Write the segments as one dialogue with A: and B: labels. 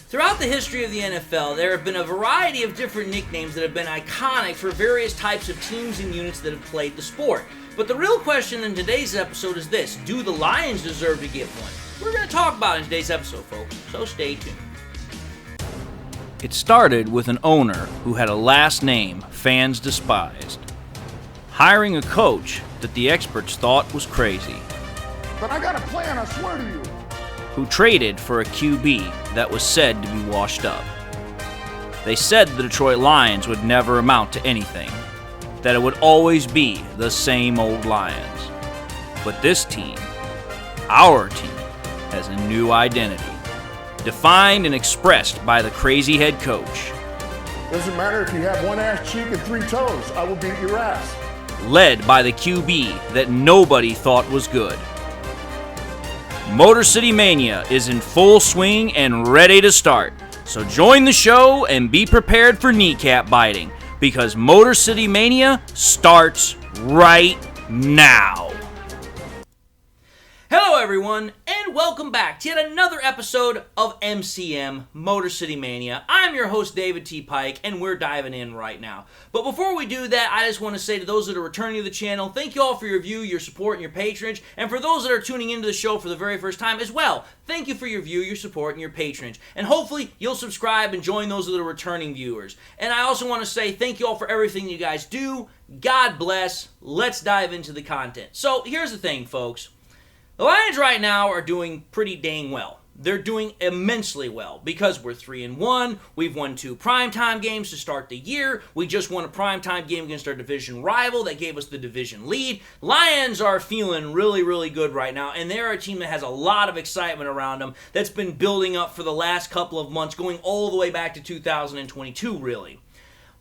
A: Throughout the history of the NFL, there have been a variety of different nicknames that have been iconic for various types of teams and units that have played the sport. But the real question in today's episode is this: do the Lions deserve to get one? We're going to talk about it in today's episode, folks, so stay tuned. It started with an owner who had a last name fans despised, hiring a coach that the experts thought was crazy,
B: but I got a plan, I swear to you,
A: who traded for a QB that was said to be washed up. They said the Detroit Lions would never amount to anything, that it would always be the same old Lions. But this team, our team, has a new identity, defined and expressed by the crazy head coach.
B: Doesn't matter if you have one ass cheek and three toes, I will beat your ass.
A: Led by the QB that nobody thought was good. Motor City Mania is in full swing and ready to start. So join the show and be prepared for kneecap biting, because Motor City Mania starts right now. Hello everyone, and welcome back to yet another episode of MCM, Motor City Mania. I'm your host, David T. Pike, and we're diving in right now. But before we do that, I just want to say to those that are returning to the channel, thank you all for your view, your support, and your patronage. And for those that are tuning into the show for the very first time as well, thank you for your view, your support, and your patronage. And hopefully, you'll subscribe and join those that are returning viewers. And I also want to say thank you all for everything you guys do. God bless. Let's dive into the content. So, here's the thing, folks. The Lions right now are doing pretty dang well. They're doing immensely well because we're 3-1. We've won 2 primetime games to start the year. We just won a primetime game against our division rival that gave us the division lead. Lions are feeling really, really good right now, and they're a team that has a lot of excitement around them that's been building up for the last couple of months, going all the way back to 2022, really.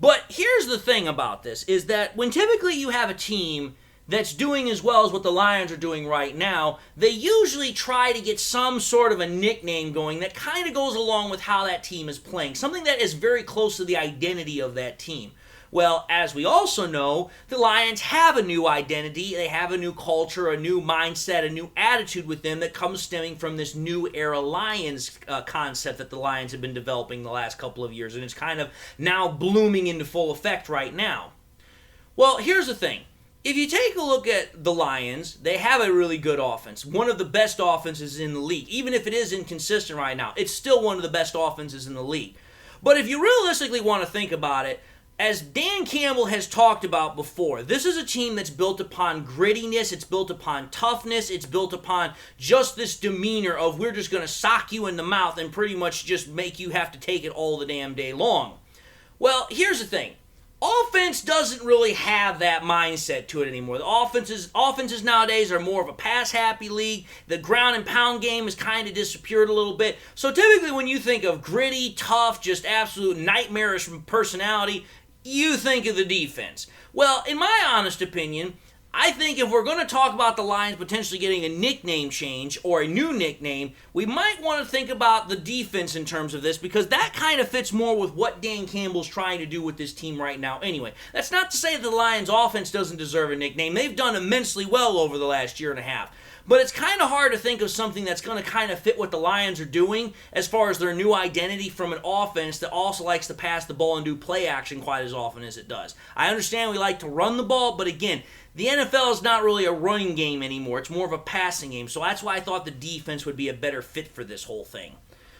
A: But here's the thing about this, is that when typically you have a team that's doing as well as what the Lions are doing right now, they usually try to get some sort of a nickname going that kind of goes along with how that team is playing, something that is very close to the identity of that team. Well, as we also know, the Lions have a new identity, they have a new culture, a new mindset, a new attitude with them that comes stemming from this new era Lions concept that the Lions have been developing the last couple of years, and it's kind of now blooming into full effect right now. Well, here's the thing. If you take a look at the Lions, they have a really good offense. One of the best offenses in the league. Even if it is inconsistent right now, it's still one of the best offenses in the league. But if you realistically want to think about it, as Dan Campbell has talked about before, this is a team that's built upon grittiness, it's built upon toughness, it's built upon just this demeanor of we're just going to sock you in the mouth and pretty much just make you have to take it all the damn day long. Well, here's the thing. Offense doesn't really have that mindset to it anymore. The offenses nowadays are more of a pass-happy league. The ground and pound game has kind of disappeared a little bit. So typically when you think of gritty, tough, just absolute nightmarish personality, you think of the defense. Well, in my honest opinion, I think if we're going to talk about the Lions potentially getting a nickname change or a new nickname, we might want to think about the defense in terms of this, because that kind of fits more with what Dan Campbell's trying to do with this team right now anyway. That's not to say that the Lions offense doesn't deserve a nickname. They've done immensely well over the last year and a half. But it's kind of hard to think of something that's going to kind of fit what the Lions are doing as far as their new identity from an offense that also likes to pass the ball and do play action quite as often as it does. I understand we like to run the ball, but again, the NFL is not really a running game anymore. It's more of a passing game. So that's why I thought the defense would be a better fit for this whole thing.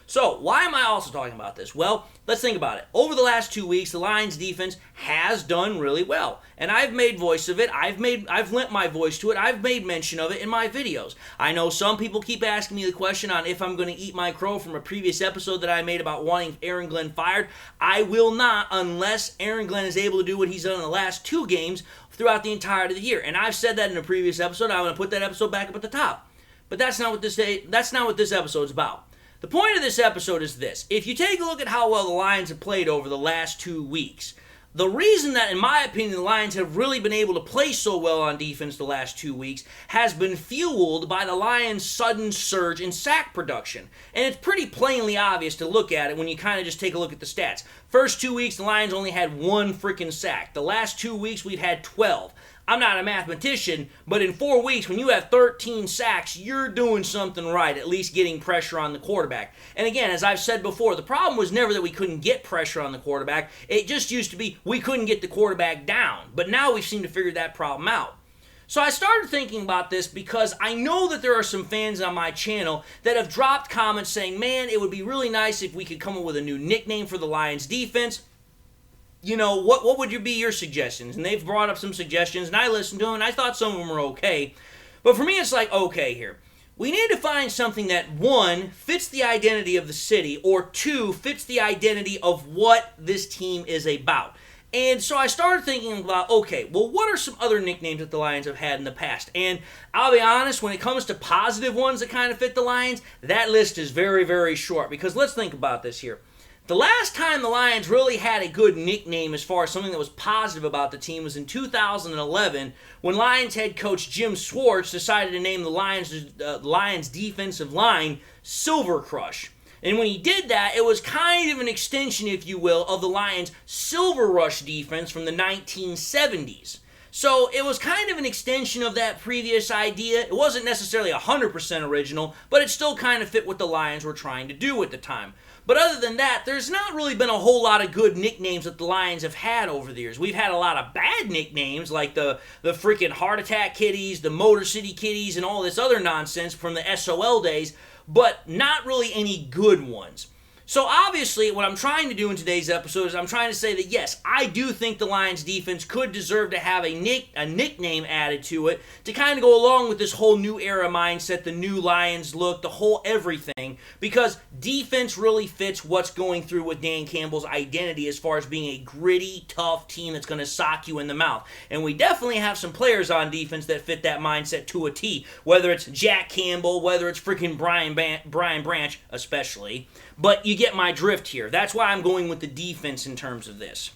A: So, why am I also talking about this? Well, let's think about it. Over the last 2 weeks, the Lions defense has done really well. And I've made voice of it. I've lent my voice to it. I've made mention of it in my videos. I know some people keep asking me the question on if I'm going to eat my crow from a previous episode that I made about wanting Aaron Glenn fired. I will not, unless Aaron Glenn is able to do what he's done in the last 2 games throughout the entirety of the year. And I've said that in a previous episode. I'm going to put that episode back up at the top. But that's not what this episode is about. The point of this episode is this. If you take a look at how well the Lions have played over the last 2 weeks, the reason that, in my opinion, the Lions have really been able to play so well on defense the last 2 weeks has been fueled by the Lions' sudden surge in sack production. And it's pretty plainly obvious to look at it when you kind of just take a look at the stats. First 2 weeks, the Lions only had 1 freaking sack. The last 2 weeks, we've had 12. I'm not a mathematician, but in 4 weeks, when you have 13 sacks, you're doing something right, at least getting pressure on the quarterback. And again, as I've said before, the problem was never that we couldn't get pressure on the quarterback. It just used to be we couldn't get the quarterback down. But now we seem to figure that problem out. So I started thinking about this because I know that there are some fans on my channel that have dropped comments saying, man, it would be really nice if we could come up with a new nickname for the Lions defense. You know, what would be your suggestions? And they've brought up some suggestions, and I listened to them, and I thought some of them were okay. But for me, it's like, okay, here. We need to find something that, one, fits the identity of the city, or two, fits the identity of what this team is about. And so I started thinking about, okay, well, what are some other nicknames that the Lions have had in the past? And I'll be honest, when it comes to positive ones that kind of fit the Lions, that list is very, very short. Because let's think about this here. The last time the Lions really had a good nickname as far as something that was positive about the team was in 2011 when Lions head coach Jim Schwartz decided to name the Lions defensive line Silver Crush. And when he did that, it was kind of an extension, if you will, of the Lions' Silver Rush defense from the 1970s. So it was kind of an extension of that previous idea. It wasn't necessarily 100% original, but it still kind of fit what the Lions were trying to do at the time. But other than that, there's not really been a whole lot of good nicknames that the Lions have had over the years. We've had a lot of bad nicknames like the freaking Heart Attack Kitties, the Motor City Kitties, and all this other nonsense from the SOL days, but not really any good ones. So obviously, what I'm trying to do in today's episode is I'm trying to say that yes, I do think the Lions defense could deserve to have a nickname added to it to kind of go along with this whole new era mindset, the new Lions look, the whole everything, because defense really fits what's going through with Dan Campbell's identity as far as being a gritty, tough team that's going to sock you in the mouth. And we definitely have some players on defense that fit that mindset to a T, whether it's Jack Campbell, whether it's freaking Brian Branch, especially. But you get my drift here. That's why I'm going with the defense in terms of this.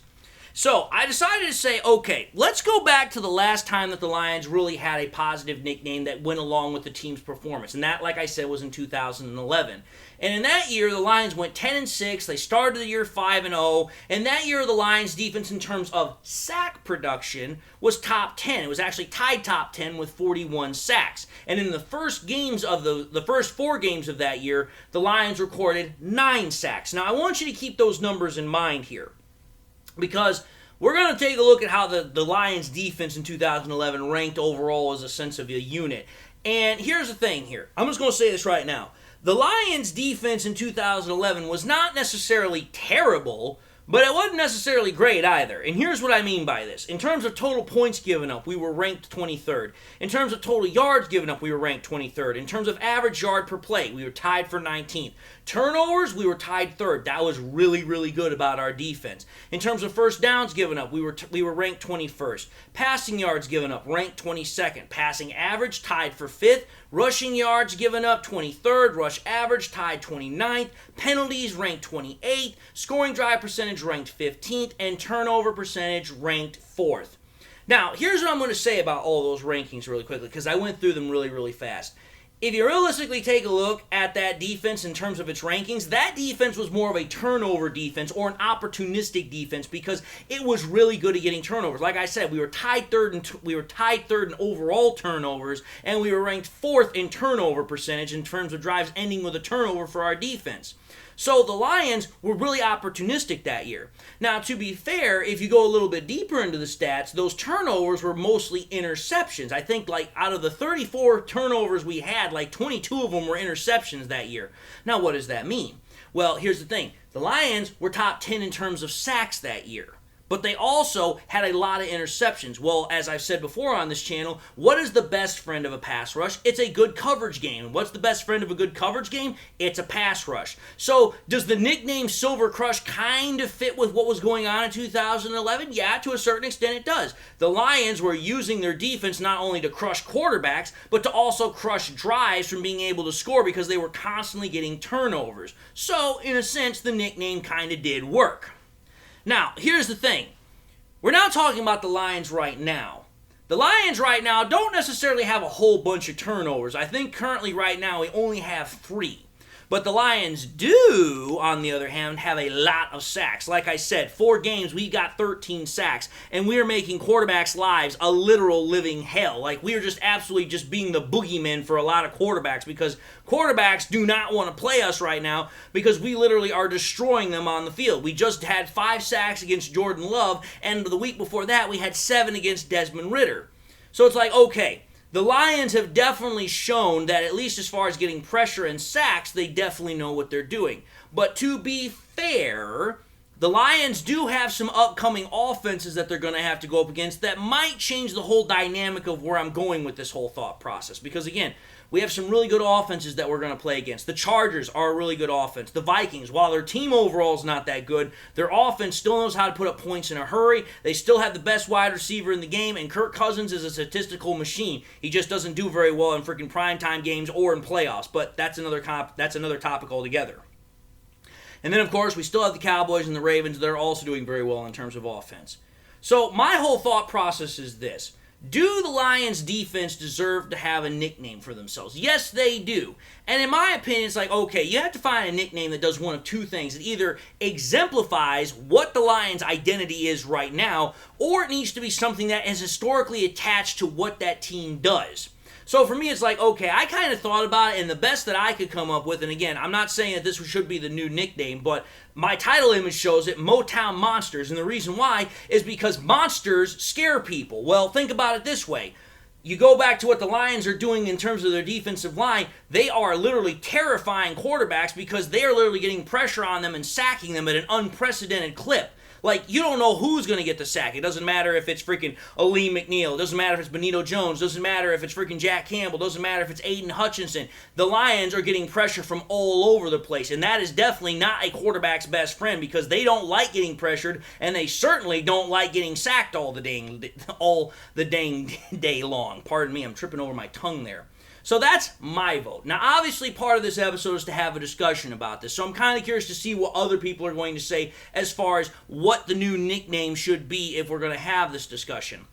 A: So I decided to say, okay, let's go back to the last time that the Lions really had a positive nickname that went along with the team's performance. And that, like I said, was in 2011. And in that year, the Lions went 10-6. They started the year 5-0. And that year, the Lions' defense in terms of sack production was top 10. It was actually tied top 10 with 41 sacks. And in the first games of the first 4 games of that year, the Lions recorded 9 sacks. Now, I want you to keep those numbers in mind here, because we're going to take a look at how the Lions defense in 2011 ranked overall as a sense of a unit. And here's the thing here. I'm just going to say this right now. The Lions defense in 2011 was not necessarily terrible, but it wasn't necessarily great either. And here's what I mean by this. In terms of total points given up, we were ranked 23rd. In terms of total yards given up, we were ranked 23rd. In terms of average yard per play, we were tied for 19th. Turnovers, we were tied 3rd. That was really, really good about our defense. In terms of first downs given up, we were ranked 21st. Passing yards given up, ranked 22nd. Passing average, tied for 5th. Rushing yards given up, 23rd. Rush average, tied 29th. Penalties, ranked 28th. Scoring drive percentage, ranked 15th. And turnover percentage, ranked 4th. Now, here's what I'm going to say about all those rankings really quickly, because I went through them really, really fast. If you realistically take a look at that defense in terms of its rankings, that defense was more of a turnover defense or an opportunistic defense because it was really good at getting turnovers. Like I said, we were tied third in overall turnovers, and we were ranked 4th in turnover percentage in terms of drives ending with a turnover for our defense. So the Lions were really opportunistic that year. Now, to be fair, if you go a little bit deeper into the stats, those turnovers were mostly interceptions. I think like out of the 34 turnovers we had, like 22 of them were interceptions that year. Now, what does that mean? Well, here's the thing. The Lions were top 10 in terms of sacks that year, but they also had a lot of interceptions. Well, as I've said before on this channel, what is the best friend of a pass rush? It's a good coverage game. What's the best friend of a good coverage game? It's a pass rush. So does the nickname Silver Crush kind of fit with what was going on in 2011? Yeah, to a certain extent it does. The Lions were using their defense not only to crush quarterbacks, but to also crush drives from being able to score because they were constantly getting turnovers. So, in a sense, the nickname kind of did work. Now, here's the thing. We're now talking about the Lions right now. The Lions right now don't necessarily have a whole bunch of turnovers. I think currently right now we only have 3. But the Lions do, on the other hand, have a lot of sacks. Like I said, 4 games, we got 13 sacks, and we are making quarterbacks' lives a literal living hell. Like, we are just absolutely just being the boogeymen for a lot of quarterbacks, because quarterbacks do not want to play us right now because we literally are destroying them on the field. We just had 5 sacks against Jordan Love, and the week before that, we had 7 against Desmond Ridder. So it's like, okay, the Lions have definitely shown that, at least as far as getting pressure and sacks, they definitely know what they're doing. But to be fair, the Lions do have some upcoming offenses that they're going to have to go up against that might change the whole dynamic of where I'm going with this whole thought process. Because again, we have some really good offenses that we're going to play against. The Chargers are a really good offense. The Vikings, while their team overall is not that good, their offense still knows how to put up points in a hurry. They still have the best wide receiver in the game, and Kirk Cousins is a statistical machine. He just doesn't do very well in freaking primetime games or in playoffs, but that's another topic altogether. And then, of course, we still have the Cowboys and the Ravens that are also doing very well in terms of offense. So my whole thought process is this. Do the Lions defense deserve to have a nickname for themselves? Yes, they do. And in my opinion, it's like, okay, you have to find a nickname that does one of two things. It either exemplifies what the Lions' identity is right now, or it needs to be something that is historically attached to what that team does. So for me, it's like, okay, I kind of thought about it, and the best that I could come up with, and again, I'm not saying that this should be the new nickname, but my title image shows it, Motown Monsters, and the reason why is because monsters scare people. Well, think about it this way. You go back to what the Lions are doing in terms of their defensive line, they are literally terrifying quarterbacks because they are literally getting pressure on them and sacking them at an unprecedented clip. Like, you don't know who's going to get the sack. It doesn't matter if it's freaking Ali McNeil. It doesn't matter if it's Benito Jones. It doesn't matter if it's freaking Jack Campbell. It doesn't matter if it's Aiden Hutchinson. The Lions are getting pressure from all over the place, and that is definitely not a quarterback's best friend because they don't like getting pressured, and they certainly don't like getting sacked all the dang day long. Pardon me, I'm tripping over my tongue there. So that's my vote. Now, obviously, part of this episode is to have a discussion about this. So I'm kind of curious to see what other people are going to say as far as what the new nickname should be if we're going to have this discussion.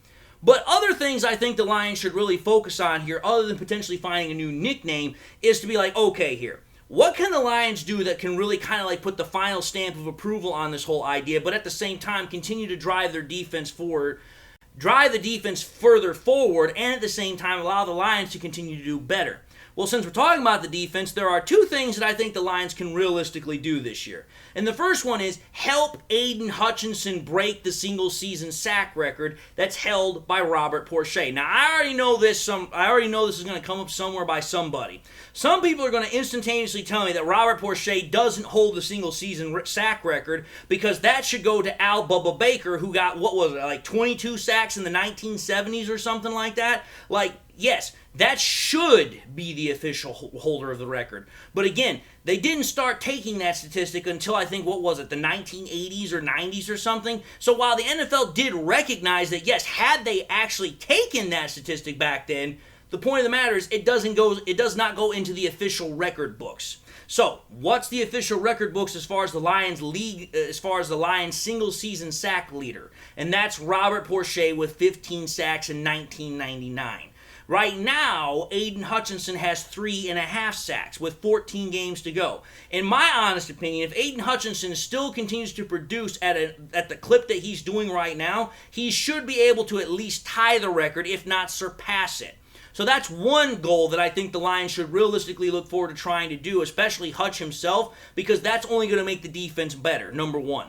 A: But other things I think the Lions should really focus on here, other than potentially finding a new nickname, is to be like, okay, here. What can the Lions do that can really kind of like put the final stamp of approval on this whole idea, but at the same time continue to drive their defense forward, drive the defense further forward, and at the same time allow the Lions to continue to do better? Well, since we're talking about the defense, there are 2 things that I think the Lions can realistically do this year. And the first one is help Aiden Hutchinson break the single-season sack record that's held by Robert Porcher. Now, I already know this is going to come up somewhere by somebody. Some people are going to instantaneously tell me that Robert Porcher doesn't hold the single-season sack record because that should go to Al Bubba Baker, who got, what was it, like 22 sacks in the 1970s or something like that? Like, yes, that should be the official holder of the record. But again, they didn't start taking that statistic until I think, what was it, the 1980s or 90s or something? So while the NFL did recognize that, yes, had they actually taken that statistic back then, the point of the matter is it does not go into the official record books. So, what's the official record books as far as the Lions single season sack leader? And that's Robert Porcher with 15 sacks in 1999. Right now, Aiden Hutchinson has 3.5 sacks with 14 games to go. In my honest opinion, if Aiden Hutchinson still continues to produce at the clip that he's doing right now, he should be able to at least tie the record, if not surpass it. So that's one goal that I think the Lions should realistically look forward to trying to do, especially Hutch himself, because that's only going to make the defense better, number 1.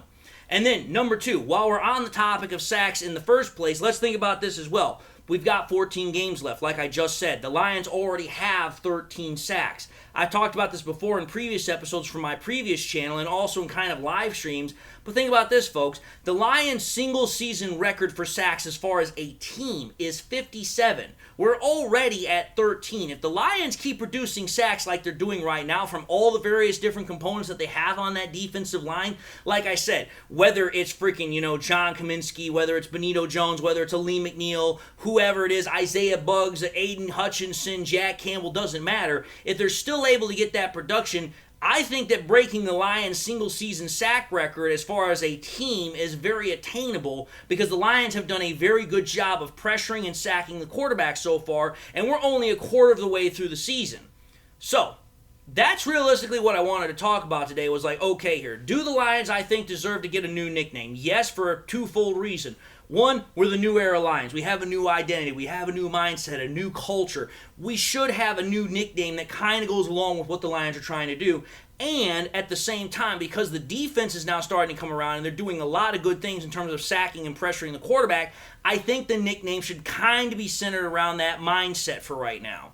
A: And then, number 2, while we're on the topic of sacks in the first place, let's think about this as well. We've got 14 games left, like I just said. The Lions already have 13 sacks. I talked about this before in previous episodes from my previous channel and also in kind of live streams. But think about this, folks. The Lions' single-season record for sacks as far as a team is 57. We're already at 13. If the Lions keep producing sacks like they're doing right now from all the various different components that they have on that defensive line, like I said, whether it's freaking, John Kaminsky, whether it's Benito Jones, whether it's Ali McNeil, whoever it is, Isaiah Buggs, Aiden Hutchinson, Jack Campbell, doesn't matter. If they're still able to get that production, I think that breaking the Lions' single-season sack record as far as a team is very attainable because the Lions have done a very good job of pressuring and sacking the quarterback so far, and we're only a quarter of the way through the season. So, that's realistically what I wanted to talk about today. Was like, okay, here, do the Lions, I think, deserve to get a new nickname? Yes, for a twofold reason. One, we're the new era Lions. We have a new identity. We have a new mindset, a new culture. We should have a new nickname that kind of goes along with what the Lions are trying to do. And at the same time, because the defense is now starting to come around and they're doing a lot of good things in terms of sacking and pressuring the quarterback, I think the nickname should kind of be centered around that mindset for right now.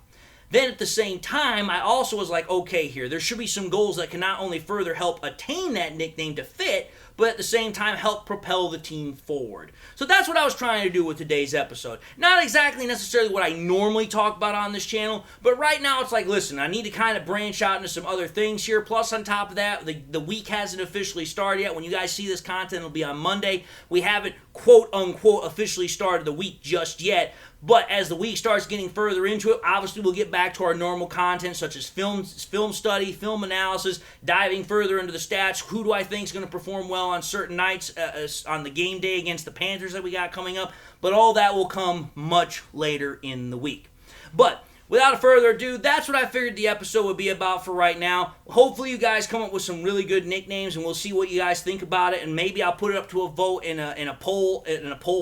A: Then at the same time, I also was like, okay, here, there should be some goals that can not only further help attain that nickname to fit, but at the same time help propel the team forward. So that's what I was trying to do with today's episode. Not exactly necessarily what I normally talk about on this channel, but right now it's like, listen, I need to kind of branch out into some other things here. Plus, on top of that, the week hasn't officially started yet. When you guys see this content, it'll be on Monday. We haven't, quote unquote, officially started the week just yet. But as the week starts getting further into it, obviously we'll get back to our normal content such as film study, film analysis, diving further into the stats. Who do I think is going to perform well on certain nights on the game day against the Panthers that we got coming up? But all that will come much later in the week. But without further ado, that's what I figured the episode would be about for right now. Hopefully you guys come up with some really good nicknames, and we'll see what you guys think about it. And maybe I'll put it up to a vote in a poll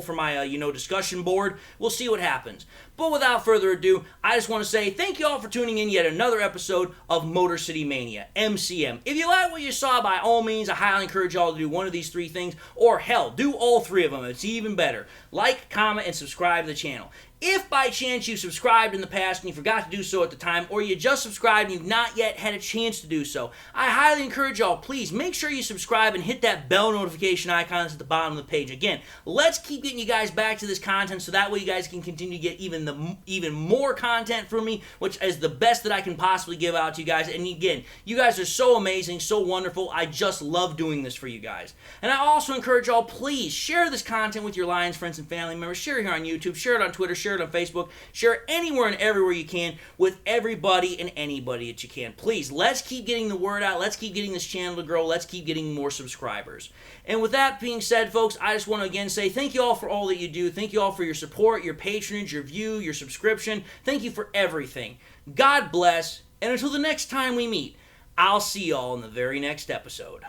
A: for my discussion board. We'll see what happens. But without further ado, I just want to say thank you all for tuning in yet another episode of Motor City Mania, MCM. If you like what you saw, by all means, I highly encourage y'all to do one of these three things, or hell, do all three of them. It's even better. Like, comment, and subscribe to the channel. If by chance you subscribed in the past and you forgot to do so at the time, or you just subscribed and you've not yet had a chance to do so, I highly encourage y'all, please make sure you subscribe and hit that bell notification icon that's at the bottom of the page. Again, let's keep getting you guys back to this content so that way you guys can continue to get even more content from me, which is the best that I can possibly give out to you guys. And again, you guys are so amazing, so wonderful. I just love doing this for you guys. And I also encourage y'all, please share this content with your Lions friends and family members. Share it here on YouTube, share it on Twitter, share it on Facebook, share it anywhere and everywhere you can with everybody and anybody that you can. Please, let's keep getting the word out. Let's keep getting this channel to grow. Let's keep getting more subscribers. And with that being said, folks, I just want to again say thank you all for all that you do. Thank you all for your support, your patronage, your view, your subscription. Thank you for everything. God bless. And until the next time we meet, I'll see y'all in the very next episode.